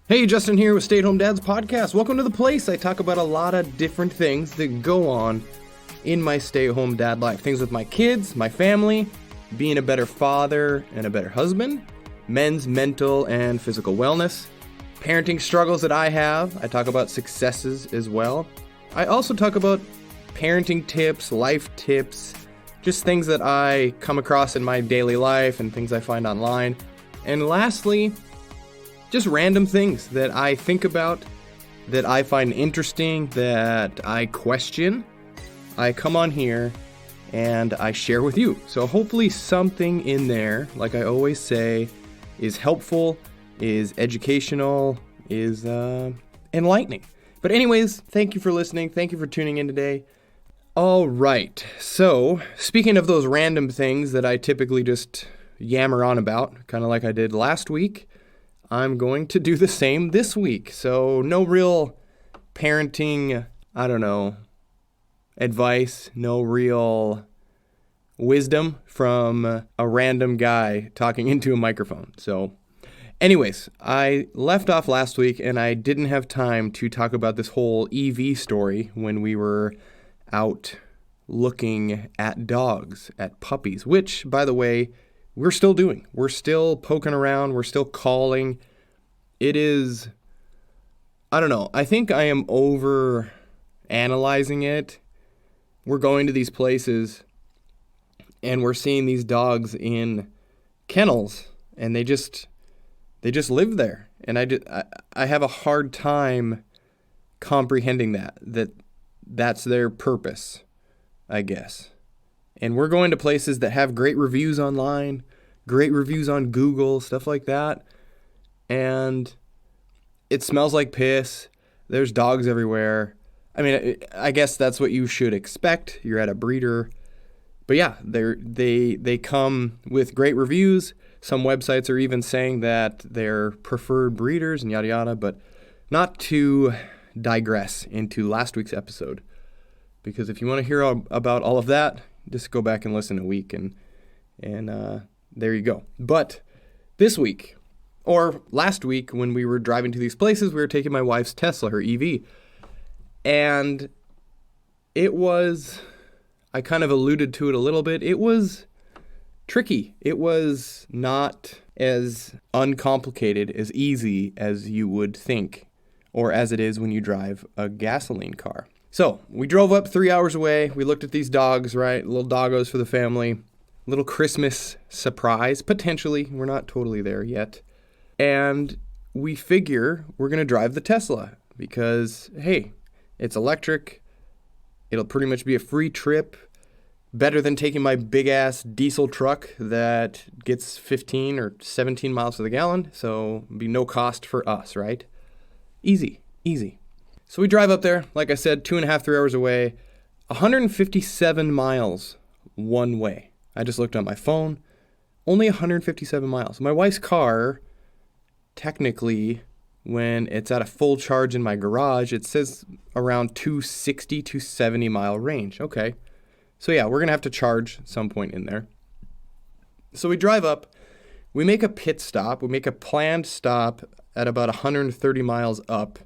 Hey, Justin here with Stay at Home Dad's podcast. Welcome to the place. I talk about a lot of different things that go on in my stay-at-home dad life. Things with my kids, my family, being a better father and a better husband, men's mental and physical wellness, parenting struggles that I have. I talk about successes as well. I also talk about parenting tips, life tips, just things that I come across in my daily life and things I find online. And lastly, just random things that I think about, that I find interesting, that I question. I come on here and I share with you. So hopefully something in there, like I always say, is helpful, is educational, is enlightening. But anyways, thank you for listening. Thank you for tuning in today. All right. So speaking of those random things that I typically just yammer on about, kind of like I did last week, I'm going to do the same this week. So no real parenting, advice, no real wisdom from a random guy talking into a microphone. So anyways, I left off last week and I didn't have time to talk about this whole EV story when we were out looking at dogs, at puppies, which, by the way, we're still doing. We're still poking around. We're still calling. It is, I think I am over analyzing it. We're going to these places and we're seeing these dogs in kennels and they just live there. And I have a hard time comprehending that's their purpose, I guess. And we're going to places that have great reviews online, great reviews on Google, stuff like that. And it smells like piss. There's dogs everywhere. I mean, I guess that's what you should expect. You're at a breeder. But yeah, they come with great reviews. Some websites are even saying that they're preferred breeders and yada yada. But not to digress into last week's episode. Because if you want to hear about all of that, just go back and listen a week, and there you go. But this week, or last week, when we were driving to these places, we were taking my wife's Tesla, her EV. And it was, I kind of alluded to it a little bit, it was tricky. It was not as uncomplicated, as easy as you would think, or as it is when you drive a gasoline car. So we drove up 3 hours away. We looked at these dogs, right? Little doggos for the family. Little Christmas surprise, potentially. We're not totally there yet. And we figure we're going to drive the Tesla because, hey, it's electric. It'll pretty much be a free trip. Better than taking my big-ass diesel truck that gets 15 or 17 miles to the gallon. So it'll be no cost for us, right? Easy. So we drive up there, like I said, 2.5, 3 hours away, 157 miles one way. I just looked on my phone, only 157 miles. My wife's car, technically, when it's at a full charge in my garage, it says around 260, 270 mile range. Okay. So yeah, we're going to have to charge some point in there. So we drive up, we make a pit stop, we make a planned stop at about 130 miles up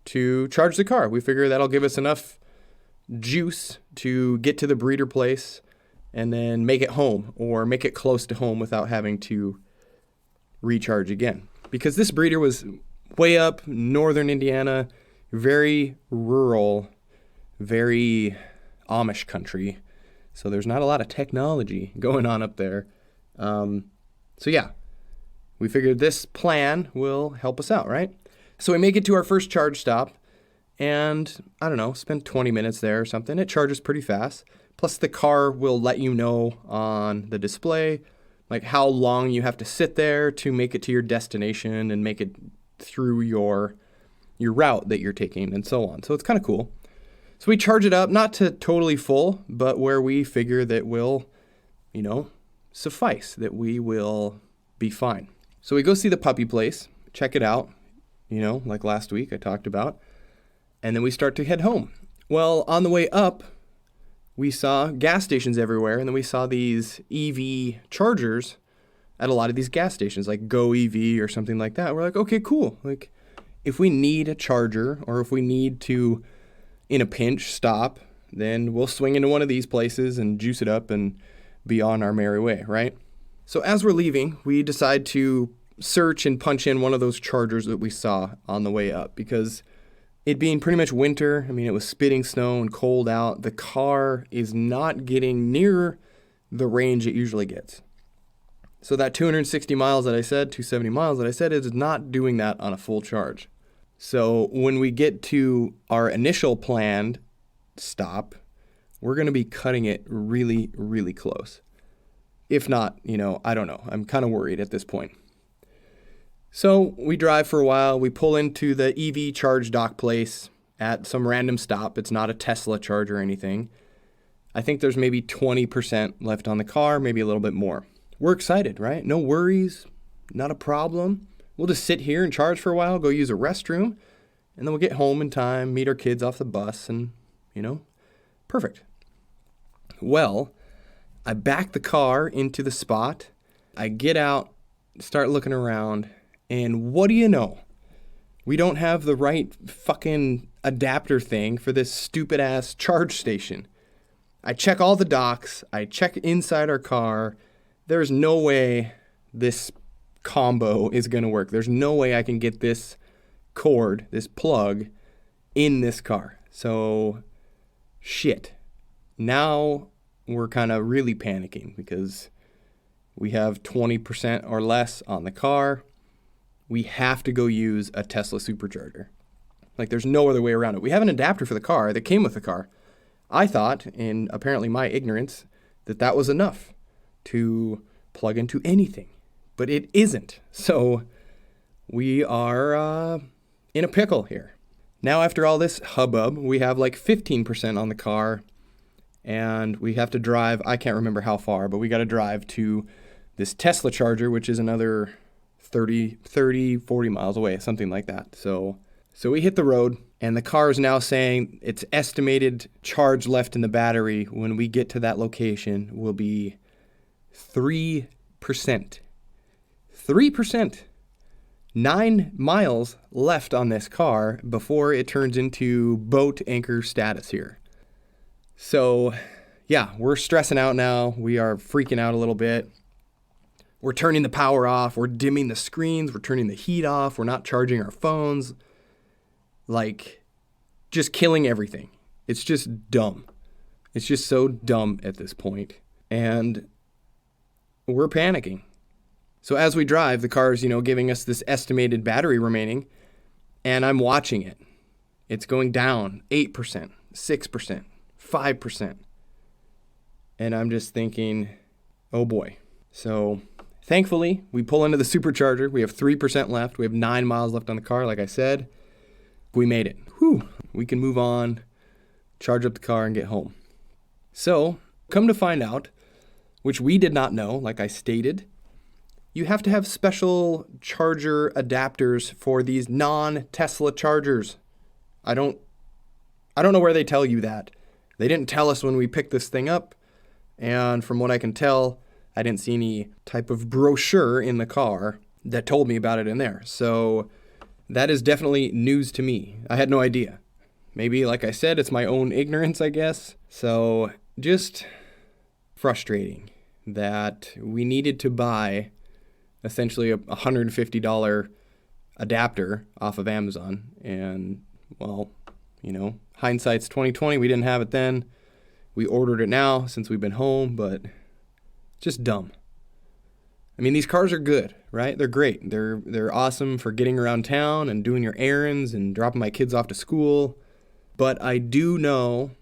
to charge the car. We figure that'll give us enough juice to get to the breeder place and then make it home or make it close to home without having to recharge again. Because this breeder was way up northern Indiana, very rural, very Amish country. So there's not a lot of technology going on up there. So yeah, we figured this plan will help us out, right? So we make it to our first charge stop and, spend 20 minutes there or something. It charges pretty fast. Plus the car will let you know on the display, like how long you have to sit there to make it to your destination and make it through your route that you're taking and so on. So it's kind of cool. So we charge it up, not to totally full, but where we figure that will, suffice, that we will be fine. So we go see the puppy place, check it out. Like last week I talked about. And then we start to head home. Well, on the way up, we saw gas stations everywhere, and then we saw these EV chargers at a lot of these gas stations, like Go EV or something like that. We're like, okay, cool. Like, if we need a charger or if we need to, in a pinch, stop, then we'll swing into one of these places and juice it up and be on our merry way, right? So as we're leaving, we decide to search and punch in one of those chargers that we saw on the way up, because it being pretty much winter, I mean, it was spitting snow and cold out. The car is not getting near the range it usually gets. So that 260 miles that I said, 270 miles that I said, is not doing that on a full charge. So when we get to our initial planned stop, we're going to be cutting it really, really close. If not, I don't know. I'm kind of worried at this point. So we drive for a while. We pull into the EV charge dock place at some random stop. It's not a Tesla charge or anything. I think there's maybe 20% left on the car, maybe a little bit more. We're excited, right? No worries, not a problem. We'll just sit here and charge for a while, go use a restroom, and then we'll get home in time, meet our kids off the bus, and, perfect. Well, I back the car into the spot. I get out, start looking around, and what do you know? We don't have the right fucking adapter thing for this stupid ass charge station. I check all the docks. I check inside our car. There's no way this combo is going to work. There's no way I can get this cord, this plug, in this car. So, shit. Now we're kind of really panicking because we have 20% or less on the car. We have to go use a Tesla supercharger. Like, there's no other way around it. We have an adapter for the car that came with the car. I thought, in apparently my ignorance, that was enough to plug into anything. But it isn't. So we are in a pickle here. Now, after all this hubbub, we have like 15% on the car. And we have to drive, I can't remember how far, but we got to drive to this Tesla charger, which is another 40 miles away, something like that. So we hit the road, and the car is now saying its estimated charge left in the battery when we get to that location will be 3%. 3%. 9 miles left on this car before it turns into boat anchor status here. So, yeah, we're stressing out now. We are freaking out a little bit. We're turning the power off. We're dimming the screens. We're turning the heat off. We're not charging our phones. Like, just killing everything. It's just dumb. It's just so dumb at this point. And we're panicking. So as we drive, the car's, giving us this estimated battery remaining. And I'm watching it. It's going down 8%, 6%, 5%. And I'm just thinking, oh boy. So thankfully, we pull into the supercharger. We have 3% left. We have 9 miles left on the car, like I said. We made it. Whew. We can move on, charge up the car, and get home. So, come to find out, which we did not know, like I stated, you have to have special charger adapters for these non-Tesla chargers. I don't know where they tell you that. They didn't tell us when we picked this thing up, and from what I can tell, I didn't see any type of brochure in the car that told me about it in there. So that is definitely news to me. I had no idea. Maybe, like I said, it's my own ignorance, I guess. So just frustrating that we needed to buy essentially a $150 adapter off of Amazon. And, well, hindsight's 2020. We didn't have it then. We ordered it now since we've been home, but just dumb. I mean, these cars are good, right? They're great. They're awesome for getting around town and doing your errands and dropping my kids off to school. But I do know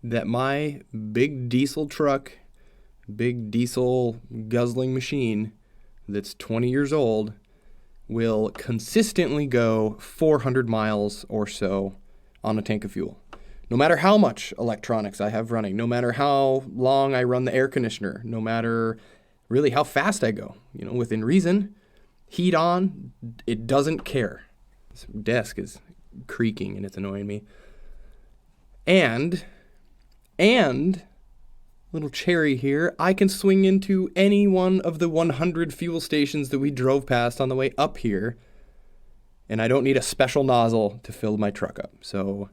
that my big diesel truck, big diesel guzzling machine that's 20 years old will consistently go 400 miles or so on a tank of fuel. No matter how much electronics I have running, no matter how long I run the air conditioner, no matter really how fast I go, within reason, heat on, it doesn't care. This desk is creaking and it's annoying me. And little cherry here, I can swing into any one of the 100 fuel stations that we drove past on the way up here and I don't need a special nozzle to fill my truck up. So,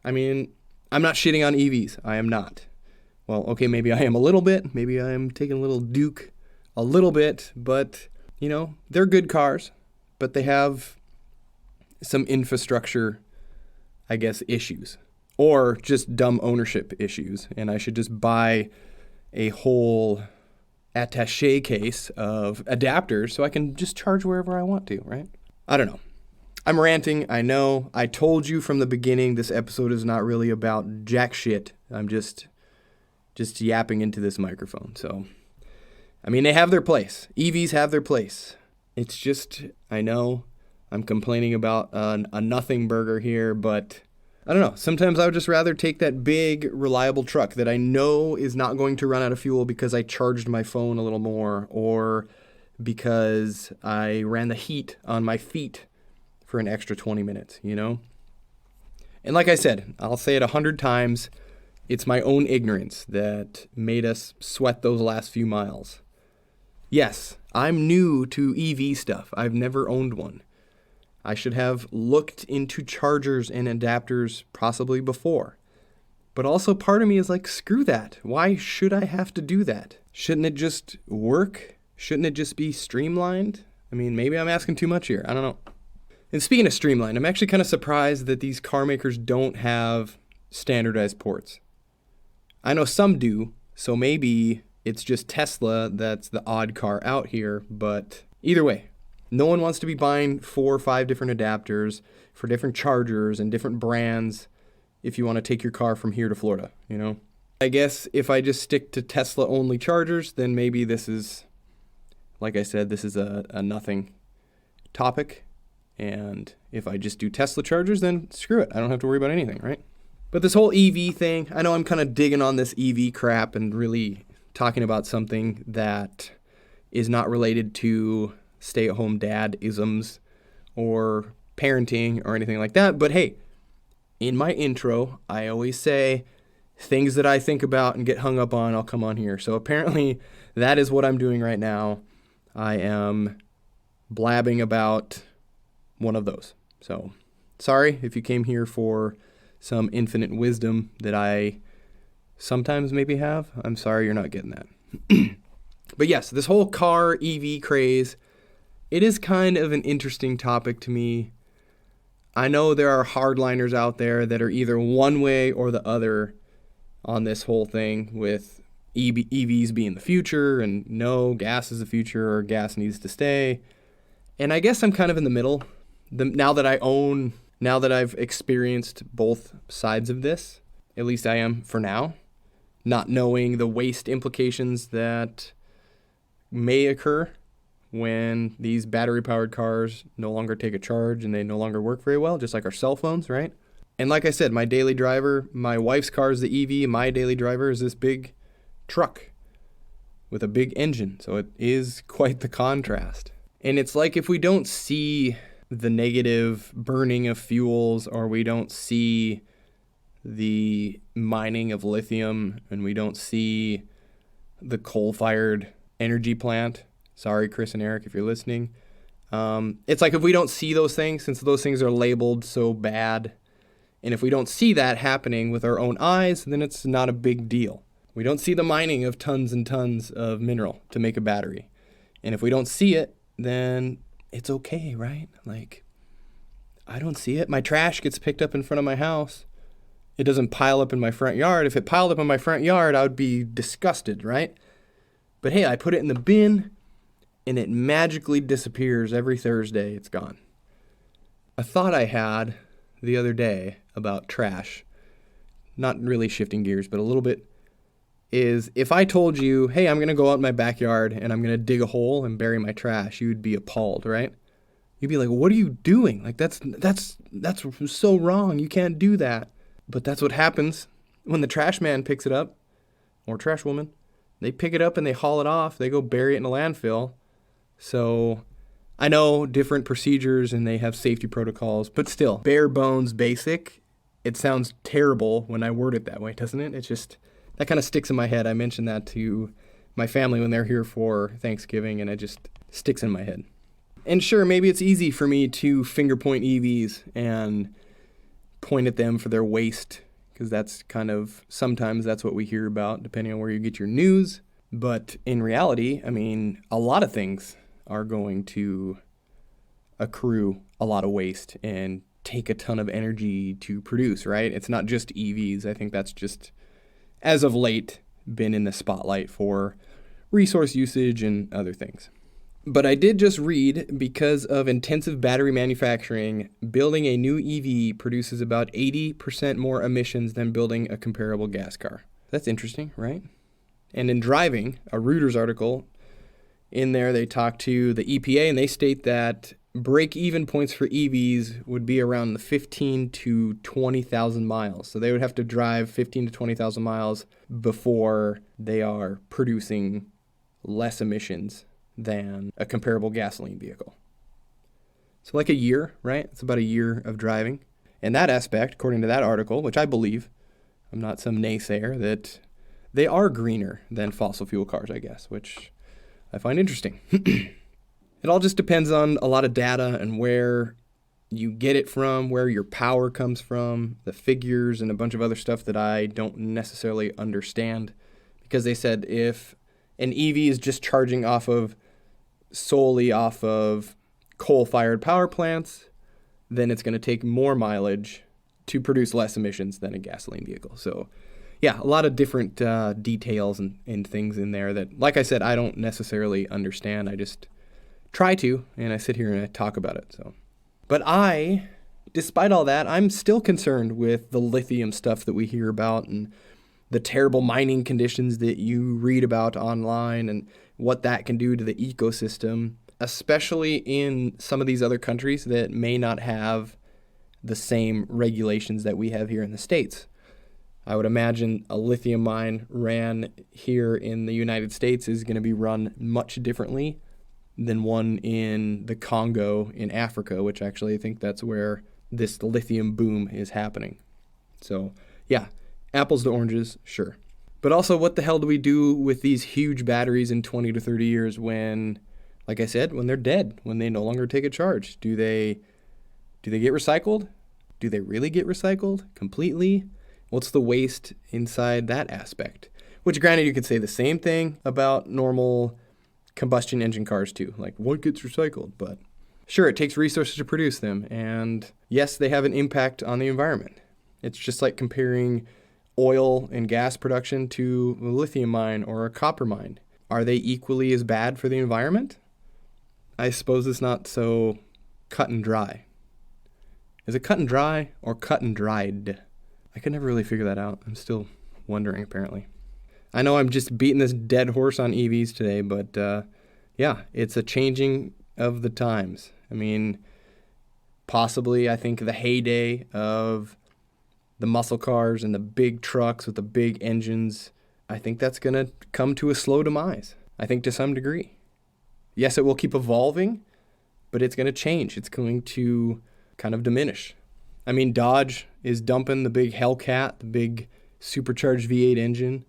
I mean, I'm not shitting on EVs. I am not. Well, okay, maybe I am a little bit. Maybe I am taking a little Duke a little bit, but, you know, they're good cars, but they have some infrastructure, I guess, issues, or just dumb ownership issues, and I should just buy a whole attaché case of adapters so I can just charge wherever I want to, right? I don't know. I'm ranting, I know. I told you from the beginning this episode is not really about jack shit. I'm just yapping into this microphone. So, I mean, they have their place. EVs have their place. It's just, I know I'm complaining about a nothing burger here, but I don't know. Sometimes I would just rather take that big, reliable truck that I know is not going to run out of fuel because I charged my phone a little more, or because I ran the heat on my feet for an extra 20 minutes, you know? And like I said, I'll say it 100 times, it's my own ignorance that made us sweat those last few miles. Yes, I'm new to EV stuff. I've never owned one. I should have looked into chargers and adapters possibly before. But also part of me is like, screw that. Why should I have to do that? Shouldn't it just work? Shouldn't it just be streamlined? I mean, maybe I'm asking too much here. I don't know. And speaking of streamlined, I'm actually kind of surprised that these car makers don't have standardized ports. I know some do, so maybe it's just Tesla that's the odd car out here, but either way, no one wants to be buying 4 or 5 different adapters for different chargers and different brands if you want to take your car from here to Florida, you know? I guess if I just stick to Tesla-only chargers, then maybe this is, like I said, this is a nothing topic. And if I just do Tesla chargers, then screw it. I don't have to worry about anything, right? But this whole EV thing, I know I'm kind of digging on this EV crap and really talking about something that is not related to stay-at-home dad-isms or parenting or anything like that. But hey, in my intro, I always say things that I think about and get hung up on, I'll come on here. So apparently that is what I'm doing right now. I am blabbing about one of those. So sorry if you came here for some infinite wisdom that I sometimes maybe have. I'm sorry you're not getting that. But yes, this whole car EV craze, it is kind of an interesting topic to me. I know there are hardliners out there that are either one way or the other on this whole thing with EVs being the future and no, gas is the future or gas needs to stay. And I guess I'm kind of in the middle. Now that I've experienced both sides of this, at least I am for now, not knowing the waste implications that may occur when these battery-powered cars no longer take a charge and they no longer work very well, just like our cell phones, right? And like I said, my daily driver, my wife's car is the EV, my daily driver is this big truck with a big engine, so it is quite the contrast. And it's like if we don't see the negative burning of fuels, or we don't see the mining of lithium, and we don't see the coal-fired energy plant. Sorry, Chris and Eric, if you're listening. It's like if we don't see those things, since those things are labeled so bad, and if we don't see that happening with our own eyes, then it's not a big deal. We don't see the mining of tons and tons of mineral to make a battery. And if we don't see it, then it's okay, right? Like, I don't see it. My trash gets picked up in front of my house. It doesn't pile up in my front yard. If it piled up in my front yard, I would be disgusted, right? But hey, I put it in the bin, and it magically disappears every Thursday. It's gone. A thought I had the other day about trash, not really shifting gears, but a little bit, is if I told you, hey, I'm going to go out in my backyard and I'm going to dig a hole and bury my trash, you'd be appalled, right? You'd be like, what are you doing? Like, that's so wrong. You can't do that. But that's what happens when the trash man picks it up, or trash woman. They pick it up and they haul it off. They go bury it in a landfill. So I know different procedures and they have safety protocols, but still, bare bones basic. It sounds terrible when I word it that way, doesn't it? It's just, that kind of sticks in my head. I mentioned that to my family when they're here for Thanksgiving, and it just sticks in my head. And sure, maybe it's easy for me to finger point EVs and point at them for their waste, because that's sometimes that's what we hear about, depending on where you get your news. But in reality, I mean, a lot of things are going to accrue a lot of waste and take a ton of energy to produce, right? It's not just EVs. I think that's just, as of late, been in the spotlight for resource usage and other things. But I did just read, because of intensive battery manufacturing, building a new EV produces about 80% more emissions than building a comparable gas car. That's interesting, right? And in driving, a Reuters article, in there they talk to the EPA, and they state that break-even points for EVs would be around the 15 to 20,000 miles. So they would have to drive 15 to 20,000 miles before they are producing less emissions than a comparable gasoline vehicle. So like a year, right? It's about a year of driving. And that aspect, according to that article, which I believe, I'm not some naysayer, that they are greener than fossil fuel cars, I guess, which I find interesting. It all just depends on a lot of data and where you get it from, where your power comes from, the figures, and a bunch of other stuff that I don't necessarily understand. Because they said if an EV is just charging solely off of coal-fired power plants, then it's going to take more mileage to produce less emissions than a gasoline vehicle. So, yeah, a lot of different details and things in there that, like I said, I don't necessarily understand. I just try to, and I sit here and I talk about it. But despite all that, I'm still concerned with the lithium stuff that we hear about and the terrible mining conditions that you read about online and what that can do to the ecosystem, especially in some of these other countries that may not have the same regulations that we have here in the States. I would imagine a lithium mine ran here in the United States is going to be run much differently than one in the Congo in Africa, which actually I think that's where this lithium boom is happening. So, yeah, apples to oranges, sure. But also, what the hell do we do with these huge batteries in 20 to 30 years when, like I said, when they're dead, when they no longer take a charge? Do they get recycled? Do they really get recycled completely? What's the waste inside that aspect? Which, granted, you could say the same thing about normal combustion engine cars too. Like, what gets recycled? But sure, it takes resources to produce them. And yes, they have an impact on the environment. It's just like comparing oil and gas production to a lithium mine or a copper mine. Are they equally as bad for the environment? I suppose it's not so cut and dry. Is it cut and dry or cut and dried? I could never really figure that out. I'm still wondering, apparently. I know I'm just beating this dead horse on EVs today, but yeah, it's a changing of the times. I mean, possibly I think the heyday of the muscle cars and the big trucks with the big engines, I think that's going to come to a slow demise, I think, to some degree. Yes, it will keep evolving, but it's going to change. It's going to kind of diminish. I mean, Dodge is dumping the big Hellcat, the big supercharged V8 engine.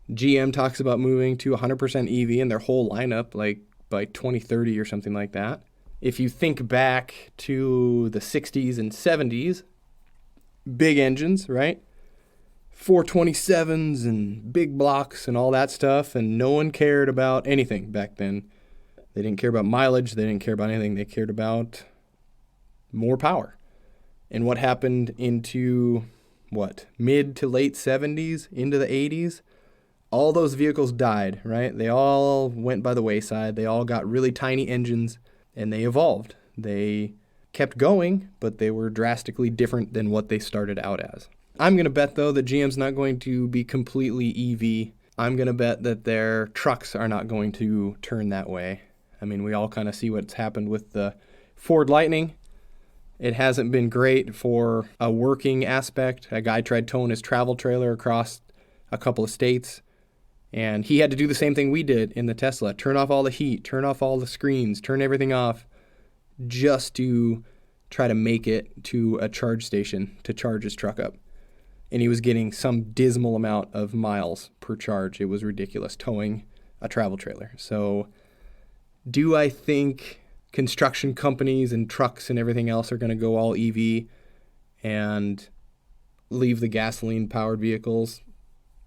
GM talks about moving to 100% EV in their whole lineup, like by 2030 or something like that. If you think back to the 60s and 70s, big engines, right? 427s and big blocks and all that stuff, and no one cared about anything back then. They didn't care about mileage. They didn't care about anything. They cared about more power. And what happened into, mid to late 70s, into the 80s? All those vehicles died, right? They all went by the wayside. They all got really tiny engines, and they evolved. They kept going, but they were drastically different than what they started out as. I'm going to bet, though, that GM's not going to be completely EV. I'm going to bet that their trucks are not going to turn that way. I mean, we all kind of see what's happened with the Ford Lightning. It hasn't been great for a working aspect. A guy tried towing his travel trailer across a couple of states, and he had to do the same thing we did in the Tesla. Turn off all the heat, turn off all the screens, turn everything off just to try to make it to a charge station to charge his truck up. And he was getting some dismal amount of miles per charge. It was ridiculous, towing a travel trailer. So do I think construction companies and trucks and everything else are going to go all EV and leave the gasoline-powered vehicles?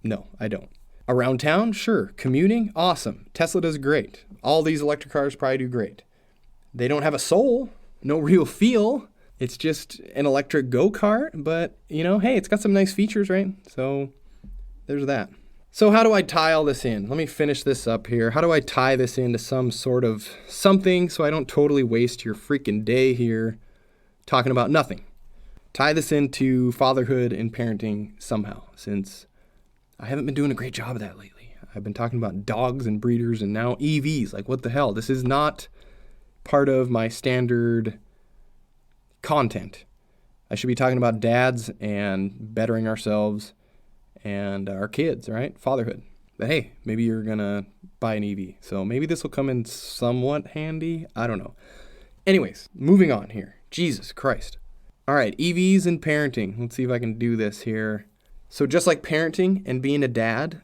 No, I don't. Around town, sure. Commuting, awesome. Tesla does great. All these electric cars probably do great. They don't have a soul, no real feel. It's just an electric go-kart, but, hey, it's got some nice features, right? So there's that. So how do I tie all this in? Let me finish this up here. How do I tie this into some sort of something so I don't totally waste your freaking day here talking about nothing? Tie this into fatherhood and parenting somehow, since I haven't been doing a great job of that lately. I've been talking about dogs and breeders and now EVs. Like, what the hell? This is not part of my standard content. I should be talking about dads and bettering ourselves and our kids, right? Fatherhood. But hey, maybe you're going to buy an EV. So maybe this will come in somewhat handy. I don't know. Anyways, moving on here. Jesus Christ. All right, EVs and parenting. Let's see if I can do this here. So just like parenting and being a dad,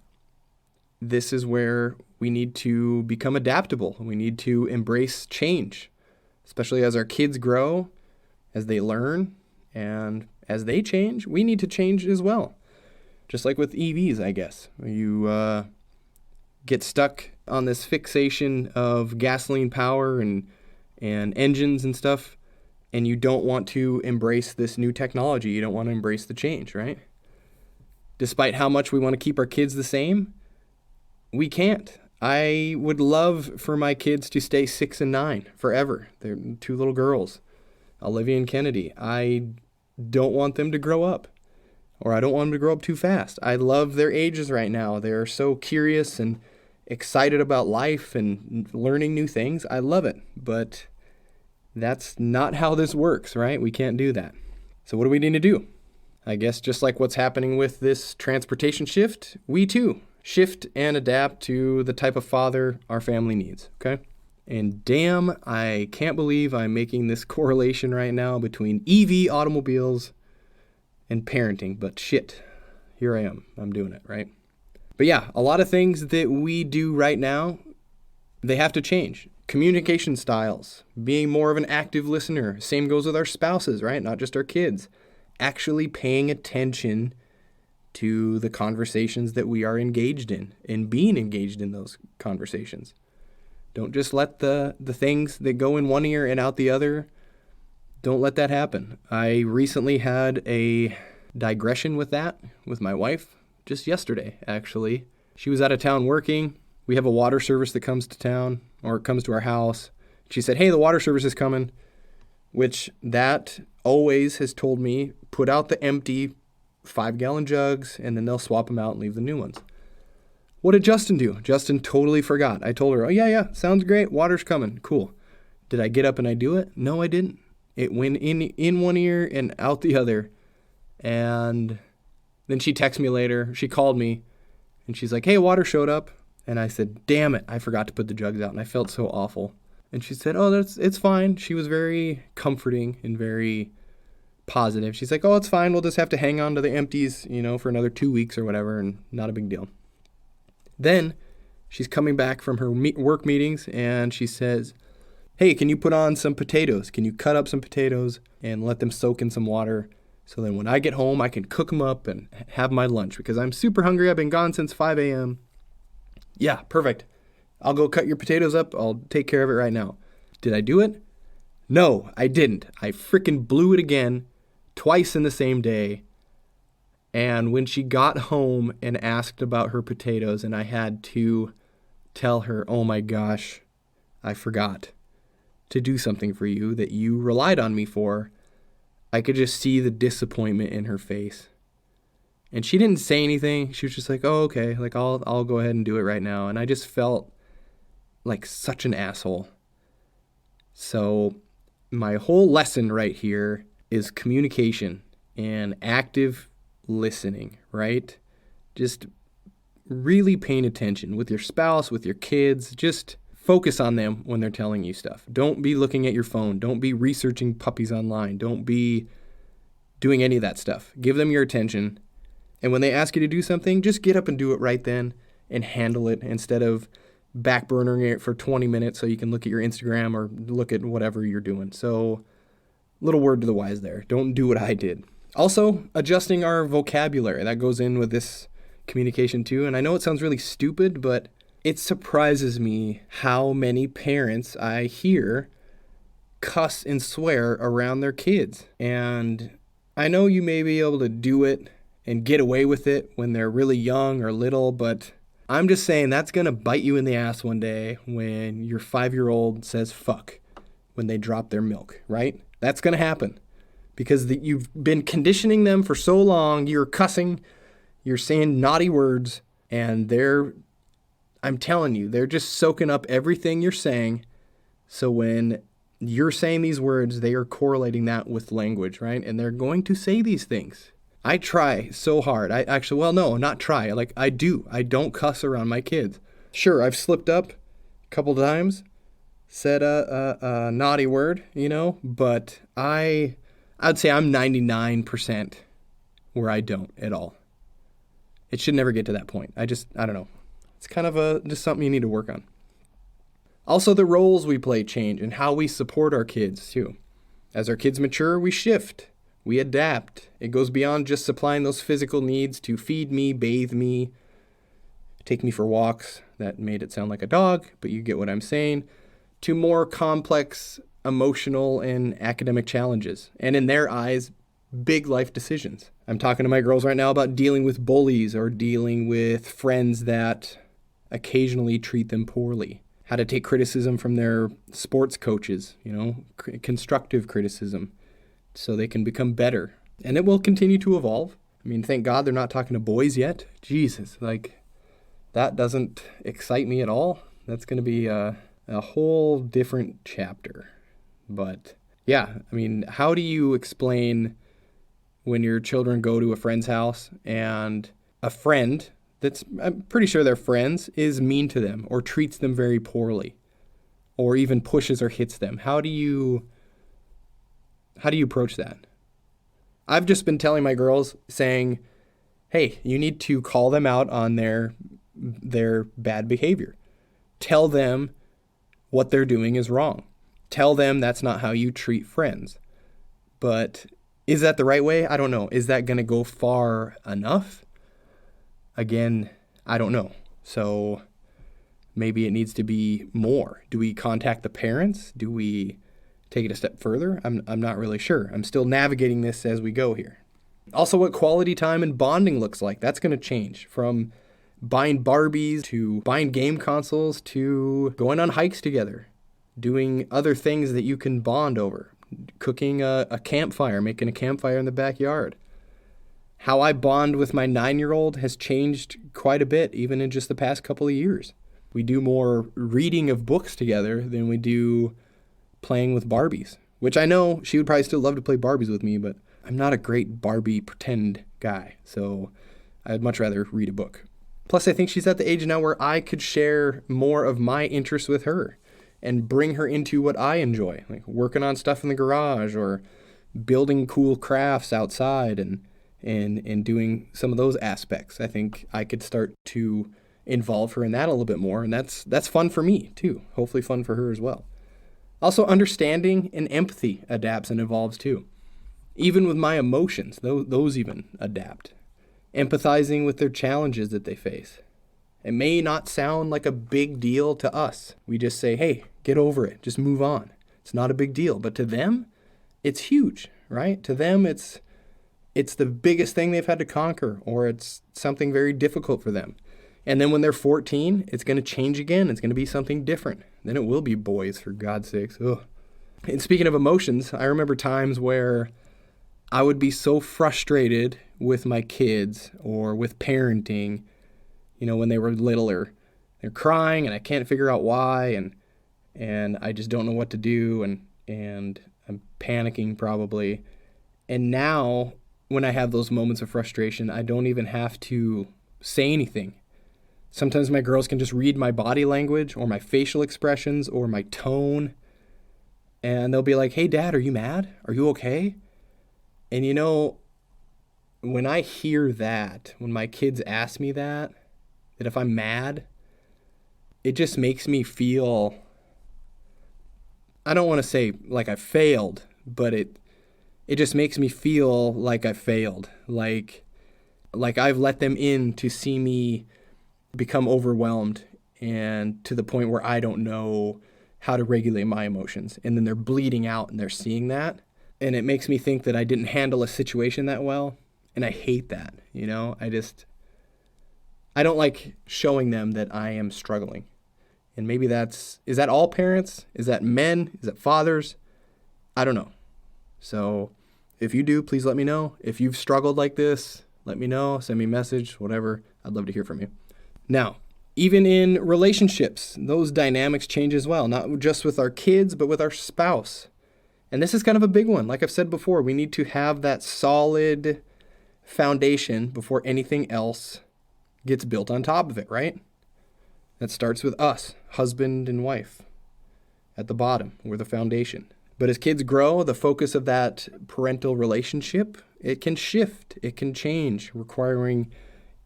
this is where we need to become adaptable. We need to embrace change, especially as our kids grow, as they learn, and as they change, we need to change as well. Just like with EVs, I guess. You get stuck on this fixation of gasoline power and engines and stuff, and you don't want to embrace this new technology. You don't want to embrace the change, right? Despite how much we want to keep our kids the same, we can't. I would love for my kids to stay 6 and 9 forever. They're 2 little girls, Olivia and Kennedy. I don't want them to grow up, or I don't want them to grow up too fast. I love their ages right now. They're so curious and excited about life and learning new things. I love it, but that's not how this works, right? We can't do that. So what do we need to do? I guess just like what's happening with this transportation shift, we too shift and adapt to the type of father our family needs, okay? And damn, I can't believe I'm making this correlation right now between EV automobiles and parenting, but shit, here I am. I'm doing it, right? But yeah, a lot of things that we do right now, they have to change. Communication styles, being more of an active listener. Same goes with our spouses, right? Not just our kids. Actually paying attention to the conversations that we are engaged in and being engaged in those conversations. Don't just let the things that go in one ear and out the other, don't let that happen. I recently had a digression with that with my wife just yesterday, actually. She was out of town working. We have a water service that comes to town, or it comes to our house. She said, hey, the water service is coming, which that always has told me, put out the empty 5-gallon jugs, and then they'll swap them out and leave the new ones. What did Justin do? Justin totally forgot. I told her, oh, yeah, sounds great. Water's coming. Cool. Did I get up and I do it? No, I didn't. It went in one ear and out the other. And then she texted me later. She called me, and she's like, hey, water showed up. And I said, damn it, I forgot to put the jugs out, and I felt so awful. And she said, oh, it's fine. She was very comforting and very positive. She's like, oh, it's fine. We'll just have to hang on to the empties, for another 2 weeks or whatever, and not a big deal. Then she's coming back from her work meetings, and she says, hey, can you put on some potatoes? Can you cut up some potatoes and let them soak in some water so then when I get home, I can cook them up and have my lunch because I'm super hungry. I've been gone since 5 a.m. Yeah, perfect. I'll go cut your potatoes up. I'll take care of it right now. Did I do it? No, I didn't. I freaking blew it again, twice in the same day. And when she got home and asked about her potatoes, and I had to tell her, oh my gosh, I forgot to do something for you that you relied on me for, I could just see the disappointment in her face. And she didn't say anything. She was just like, oh, okay, like I'll go ahead and do it right now. And I just felt like such an asshole. So my whole lesson right here is communication and active listening, right? Just really paying attention with your spouse, with your kids. Just focus on them when they're telling you stuff. Don't be looking at your phone. Don't be researching puppies online. Don't be doing any of that stuff. Give them your attention. And when they ask you to do something, just get up and do it right then and handle it instead of backburnering it for 20 minutes so you can look at your Instagram or look at whatever you're doing. So, little word to the wise there. Don't do what I did. Also, adjusting our vocabulary. That goes in with this communication too. And I know it sounds really stupid, but it surprises me how many parents I hear cuss and swear around their kids. And I know you may be able to do it and get away with it when they're really young or little, but I'm just saying that's going to bite you in the ass one day when your 5-year-old says fuck when they drop their milk, right? That's going to happen because you've been conditioning them for so long. You're cussing, you're saying naughty words, and I'm telling you, they're just soaking up everything you're saying. So when you're saying these words, they are correlating that with language, right? And they're going to say these things. I try so hard. I do. I don't cuss around my kids. Sure, I've slipped up a couple times, said a naughty word, but I'd say I'm 99% where I don't at all. It should never get to that point. I don't know. It's kind of just something you need to work on. Also, the roles we play change and how we support our kids too. As our kids mature, we shift. We adapt. It goes beyond just supplying those physical needs to feed me, bathe me, take me for walks. That made it sound like a dog, but you get what I'm saying. To more complex emotional and academic challenges. And in their eyes, big life decisions. I'm talking to my girls right now about dealing with bullies or dealing with friends that occasionally treat them poorly. How to take criticism from their sports coaches, constructive criticism, so they can become better. And it will continue to evolve. I mean, thank God they're not talking to boys yet. Jesus, that doesn't excite me at all. That's going to be a whole different chapter. But yeah, I mean, how do you explain when your children go to a friend's house and a friend I'm pretty sure they're friends, is mean to them or treats them very poorly or even pushes or hits them? How do you approach that? I've just been telling my girls, saying, hey, you need to call them out on their bad behavior. Tell them what they're doing is wrong. Tell them that's not how you treat friends. But is that the right way? I don't know. Is that going to go far enough? Again, I don't know. So maybe it needs to be more. Do we contact the parents? Do we take it a step further? I'm not really sure. I'm still navigating this as we go here. Also, what quality time and bonding looks like. That's going to change from buying Barbies to buying game consoles to going on hikes together, doing other things that you can bond over, cooking a campfire, making a campfire in the backyard. How I bond with my 9-year-old has changed quite a bit, even in just the past couple of years. We do more reading of books together than we do playing with Barbies, which I know she would probably still love to play Barbies with me, but I'm not a great Barbie pretend guy, so I'd much rather read a book. Plus, I think she's at the age now where I could share more of my interests with her and bring her into what I enjoy, like working on stuff in the garage or building cool crafts outside and doing some of those aspects. I think I could start to involve her in that a little bit more, and that's fun for me too. Hopefully fun for her as well. Also, understanding and empathy adapts and evolves too. Even with my emotions, those even adapt. Empathizing with their challenges that they face. It may not sound like a big deal to us. We just say, hey, get over it. Just move on. It's not a big deal. But to them, it's huge, right? To them, it's the biggest thing they've had to conquer, or it's something very difficult for them. And then when they're 14, it's going to change again. It's going to be something different. Then it will be boys, for God's sakes. Ugh. And speaking of emotions, I remember times where I would be so frustrated with my kids or with parenting, when they were littler. They're crying and I can't figure out why, and I just don't know what to do, and I'm panicking probably. And now, when I have those moments of frustration, I don't even have to say anything. Sometimes my girls can just read my body language or my facial expressions or my tone, and they'll be like, hey, Dad, are you mad? Are you okay? And when I hear that, when my kids ask me that if I'm mad, it just makes me feel, I don't want to say like I failed, but it just makes me feel like I failed. Like I've let them in to see me become overwhelmed and to the point where I don't know how to regulate my emotions. And then they're bleeding out and they're seeing that. And it makes me think that I didn't handle a situation that well. And I hate that, I don't like showing them that I am struggling. And maybe is that all parents? Is that men? Is that fathers? I don't know. So if you do, please let me know. If you've struggled like this, let me know. Send me a message, whatever. I'd love to hear from you. Now, even in relationships, those dynamics change as well, not just with our kids, but with our spouse. And this is kind of a big one. Like I've said before, we need to have that solid foundation before anything else gets built on top of it, right? That starts with us, husband and wife. At the bottom, we're the foundation. But as kids grow, the focus of that parental relationship, it can shift, it can change, requiring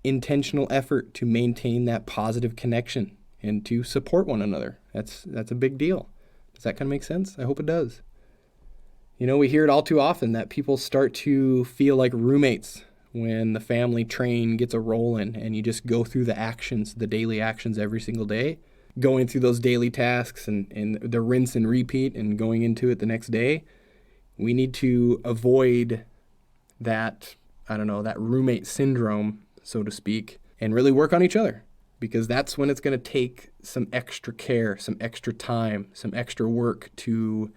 intentional effort to maintain that positive connection and to support one another. That's a big deal. Does that kind of make sense? I hope it does. We hear it all too often that people start to feel like roommates when the family train gets a rolling and you just go through the daily actions every single day, going through those daily tasks and the rinse and repeat and going into it the next day. We need to avoid that, that roommate syndrome, so to speak, and really work on each other, because that's when it's going to take some extra care, some extra time, some extra work to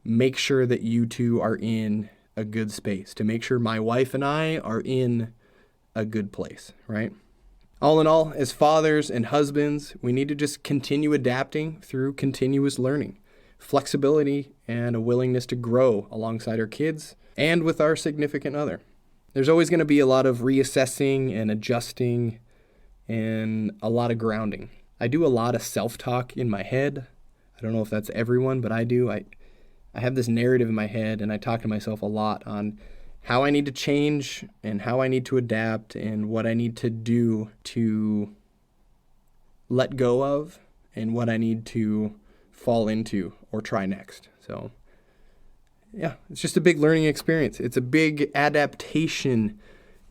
make sure that you two are in a good space, to make sure my wife and I are in a good place, right? All in all, as fathers and husbands, we need to just continue adapting through continuous learning, flexibility, and a willingness to grow alongside our kids and with our significant other. There's always going to be a lot of reassessing and adjusting and a lot of grounding. I do a lot of self-talk in my head. I don't know if that's everyone, but I do. I have this narrative in my head, and I talk to myself a lot on how I need to change and how I need to adapt and what I need to do to let go of and what I need to fall into or try next. So, yeah, it's just a big learning experience. It's a big adaptation.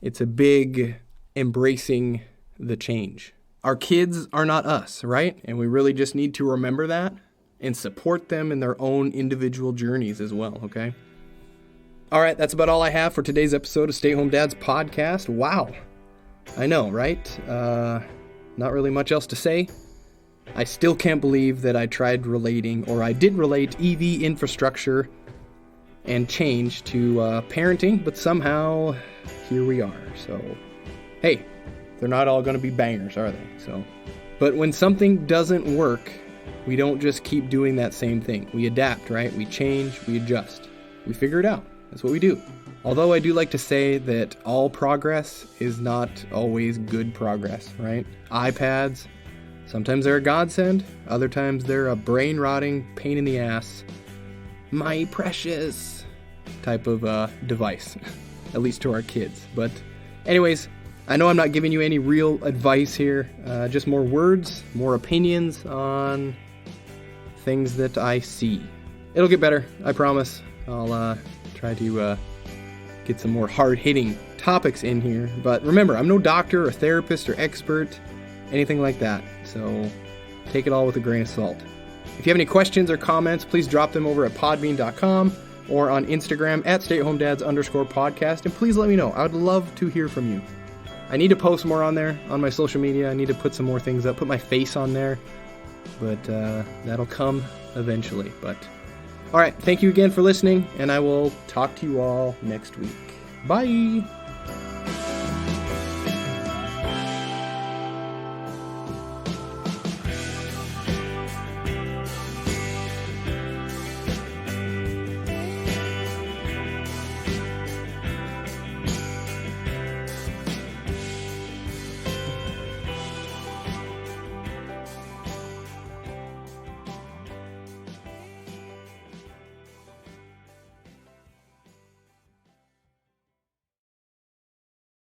It's a big embracing the change. Our kids are not us, right? And we really just need to remember that and support them in their own individual journeys as well, okay? All right, that's about all I have for today's episode of Stay Home Dads Podcast. Wow. I know, right? Not really much else to say. I still can't believe that I did relate EV infrastructure and change to parenting, but somehow here we are. So, hey, they're not all going to be bangers, are they? But when something doesn't work, we don't just keep doing that same thing. We adapt, right? We change, we adjust. We figure it out. That's what we do. Although I do like to say that all progress is not always good progress, right? iPads, sometimes they're a godsend. Other times they're a brain-rotting, pain in the ass, my precious type of device, at least to our kids. But anyways, I know I'm not giving you any real advice here, just more words, more opinions on things that I see. It'll get better, I promise. I'll try to get some more hard-hitting topics in here. But remember, I'm no doctor or therapist or expert, anything like that. So take it all with a grain of salt. If you have any questions or comments, please drop them over at podbean.com or on Instagram at stayhomedads_podcast. And please let me know. I would love to hear from you. I need to post more on there, on my social media. I need to put some more things up, put my face on there. But that'll come eventually. But all right, thank you again for listening, and I will talk to you all next week. Bye!